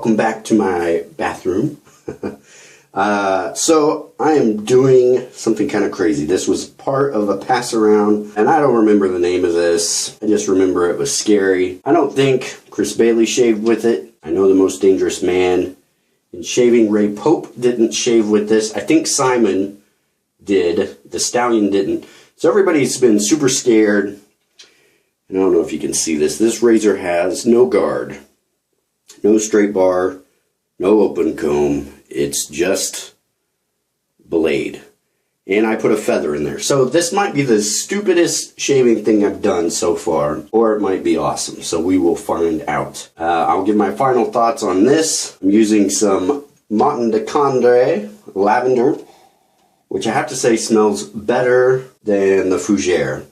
welcome back to my bathroom. So I am doing something kind of crazy. This was part of a pass around, and I don't remember the name of this. I just remember it was scary. I don't think Chris Bailey shaved with it. I know the Most Dangerous Man in shaving, Ray Pope, didn't shave with this. I think Simon did. The Stallion didn't. So everybody's been super scared. And I don't know if you can see this. This razor has no guard, no straight bar, no open comb. It's just blade. And I put a feather in there. So this might be the stupidest shaving thing I've done so far, or it might be awesome. So we will find out. I'll give my final thoughts on this. I'm using some Martin de Condé lavender, which I have to say smells better than the Fougere.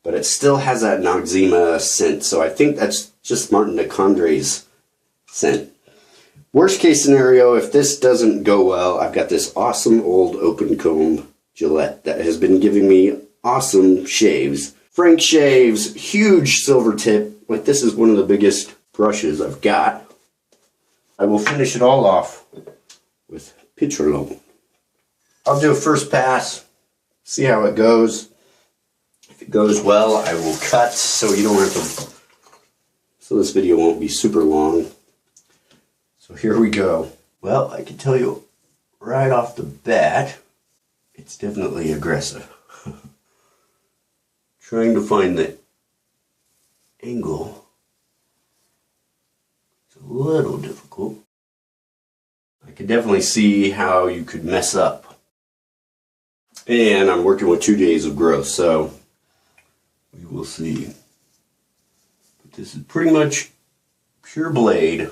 But it still has that Noxzema scent, so I think that's just Martin de Condé's scent. Worst case scenario, if this doesn't go well, I've got this awesome old open comb Gillette that has been giving me awesome shaves. Frank Shaves, huge silver tip. Like, this is one of the biggest brushes I've got. I will finish it all off with Petrolone. I'll do a first pass, see how it goes. If it goes well, I will cut so you don't have to, so this video won't be super long. So here we go. Well, I can tell you right off the bat, it's definitely aggressive. Trying to find the angle is a little difficult. I can definitely see how you could mess up. And I'm working with 2 days of growth, so we will see. But this is pretty much pure blade.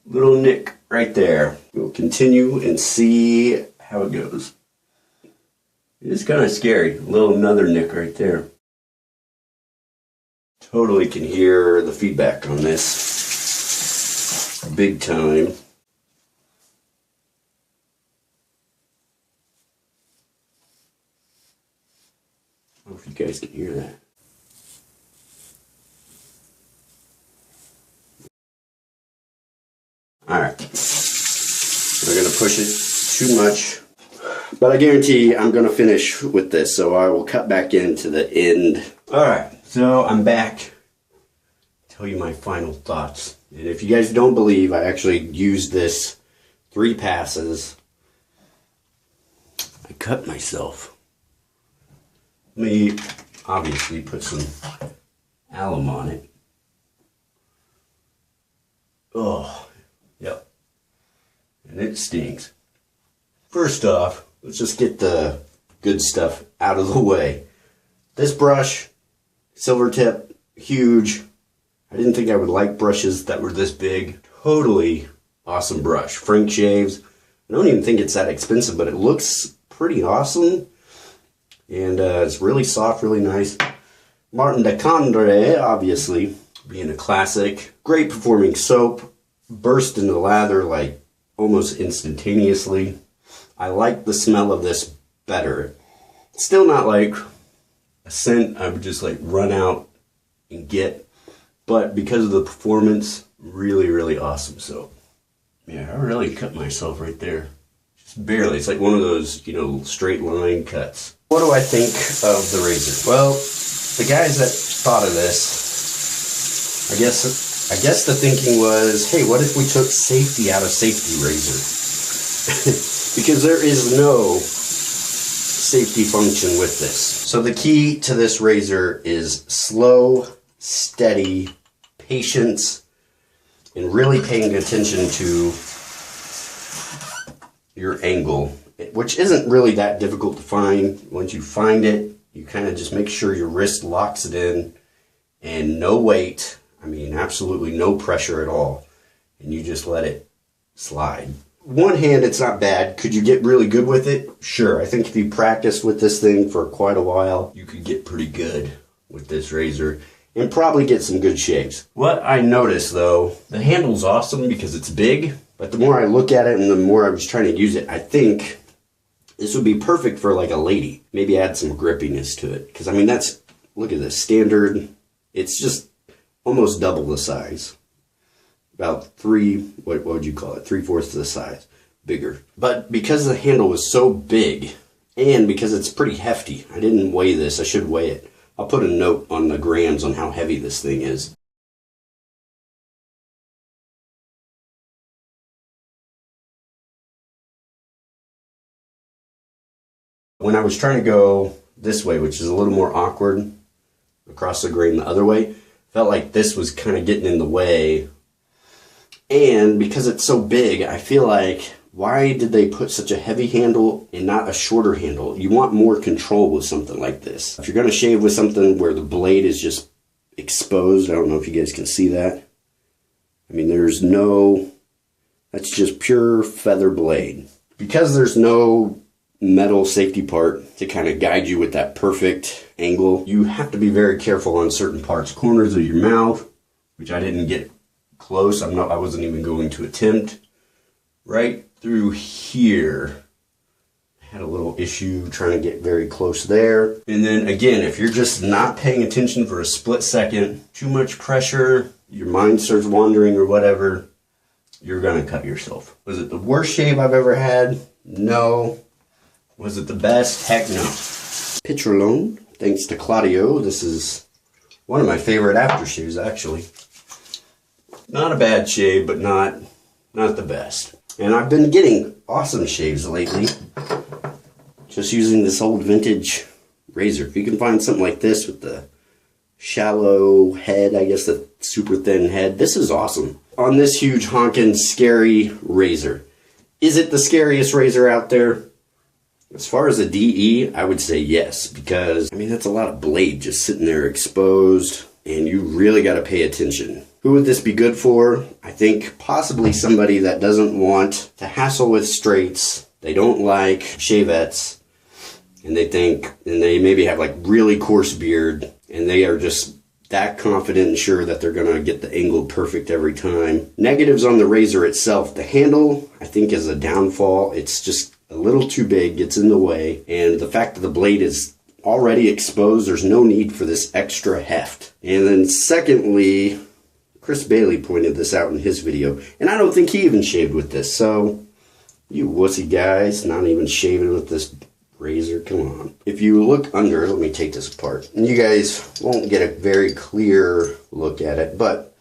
Little nick right there. We'll continue and see how it goes. It is kind of scary. Another nick right there. Totally can hear the feedback on this. Big time. I don't know if you guys can hear that. Alright, we're going to push it too much, but I guarantee I'm going to finish with this, so I will cut back into the end. Alright, so I'm back. Tell you my final thoughts. And if you guys don't believe, I actually used this 3 passes. I cut myself. Let me obviously put some alum on it. Oh. Yep. And it stings. First off, let's just get the good stuff out of the way. This brush, silver tip, huge. I didn't think I would like brushes that were this big. Totally awesome brush. Frank Shaves. I don't even think it's that expensive, but it looks pretty awesome. And it's really soft, really nice. Martin de Condé, obviously, being a classic. Great performing soap. Burst into lather like almost instantaneously. I like the smell of this better. Still not like a scent I would just like run out and get, but because of the performance, really, really awesome soap. Yeah, I really cut myself right there. Just barely. It's like one of those, you know, straight line cuts. What do I think of the razor? Well, the guys that thought of this, I guess the thinking was, hey, what if we took safety out of safety razor? Because there is no safety function with this. So the key to this razor is slow, steady, patience, and really paying attention to your angle, which isn't really that difficult to find. Once you find it, you kind of just make sure your wrist locks it in, and no weight. I mean, absolutely no pressure at all. And you just let it slide. One hand, it's not bad. Could you get really good with it? Sure. I think if you practiced with this thing for quite a while, you could get pretty good with this razor and probably get some good shaves. What I noticed, though, the handle's awesome because it's big. But the more I look at it and the more I was trying to use it, I think this would be perfect for like a lady. Maybe add some grippiness to it. Because, I mean, look at this, standard. It's just almost double the size. About what would you call it? 3/4 the size. Bigger. But because the handle was so big, and because it's pretty hefty, I didn't weigh this. I should weigh it. I'll put a note on the grams on how heavy this thing is. When I was trying to go this way, which is a little more awkward, across the grain the other way, felt like this was kind of getting in the way. And because it's so big, I feel like, why did they put such a heavy handle and not a shorter handle? You want more control with something like this. If you're going to shave with something where the blade is just exposed, I don't know if you guys can see that. I mean, that's just pure feather blade. Because there's no metal safety part to kind of guide you with that perfect angle, you have to be very careful on certain parts. Corners of your mouth, which I didn't get close. I wasn't even going to attempt. Right through here, I had a little issue trying to get very close there. And then again, if you're just not paying attention for a split second, too much pressure, your mind starts wandering or whatever, you're gonna cut yourself. Was it the worst shave I've ever had? No. Was it the best? Heck no. Pitrolone, thanks to Claudio. This is one of my favorite aftershaves, actually. Not a bad shave, but not the best. And I've been getting awesome shaves lately, just using this old vintage razor. If you can find something like this with the shallow head, I guess the super thin head, this is awesome. On this huge honkin' scary razor. Is it the scariest razor out there? As far as a DE, I would say yes, because, I mean, that's a lot of blade just sitting there exposed, and you really got to pay attention. Who would this be good for? I think possibly somebody that doesn't want to hassle with straights. They don't like shavettes, and they maybe have like really coarse beard, and they are just that confident and sure that they're gonna get the angle perfect every time. Negatives on the razor itself. The handle, I think, is a downfall. It's just a little too big, gets in the way, and the fact that the blade is already exposed, there's no need for this extra heft. And then secondly, Chris Bailey pointed this out in his video, and I don't think he even shaved with this, so you wussy guys, not even shaving with this razor, come on. If you look under, let me take this apart, and you guys won't get a very clear look at it, but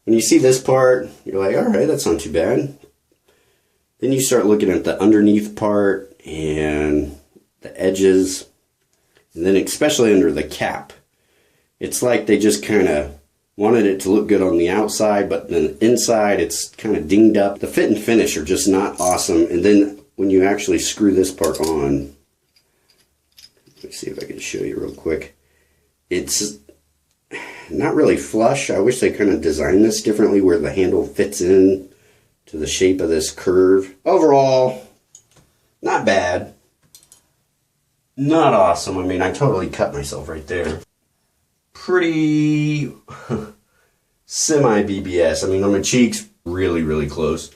when you see this part, you're like, all right, that's not too bad. Then you start looking at the underneath part and the edges, and then especially under the cap. It's like they just kind of wanted it to look good on the outside, but then inside it's kind of dinged up. The fit and finish are just not awesome. And then when you actually screw this part on, let's see if I can show you real quick. It's not really flush. I wish they kind of designed this differently where the handle fits in to the shape of this curve. Overall, not bad. Not awesome. I mean, I totally cut myself right there. Pretty semi-BBS. I mean, on my cheeks, really, really close.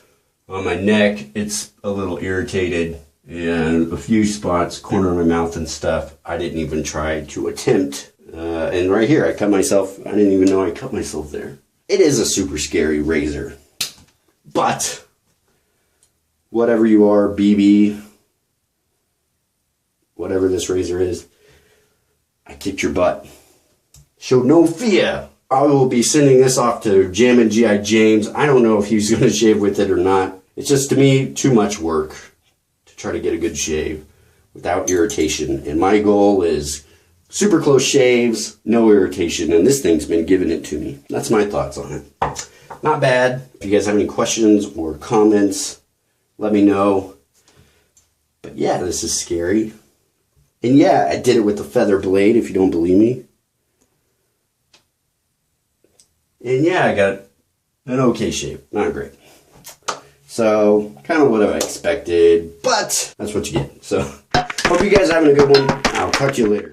On my neck, it's a little irritated. And a few spots, corner of my mouth and stuff, I didn't even try to attempt. And right here, I cut myself. I didn't even know I cut myself there. It is a super scary razor. But, whatever you are, BB, whatever this razor is, I kicked your butt. Show no fear. I will be sending this off to Jammin' G.I. James. I don't know if he's going to shave with it or not. It's just, to me, too much work to try to get a good shave without irritation. And my goal is super close shaves, no irritation. And this thing's been giving it to me. That's my thoughts on it. Not bad. If you guys have any questions or comments, let me know. But yeah, this is scary. And yeah, I did it with the feather blade, if you don't believe me. And yeah, I got an okay shave. Not great. So, kind of what I expected, but that's what you get. So, hope you guys are having a good one. I'll talk to you later.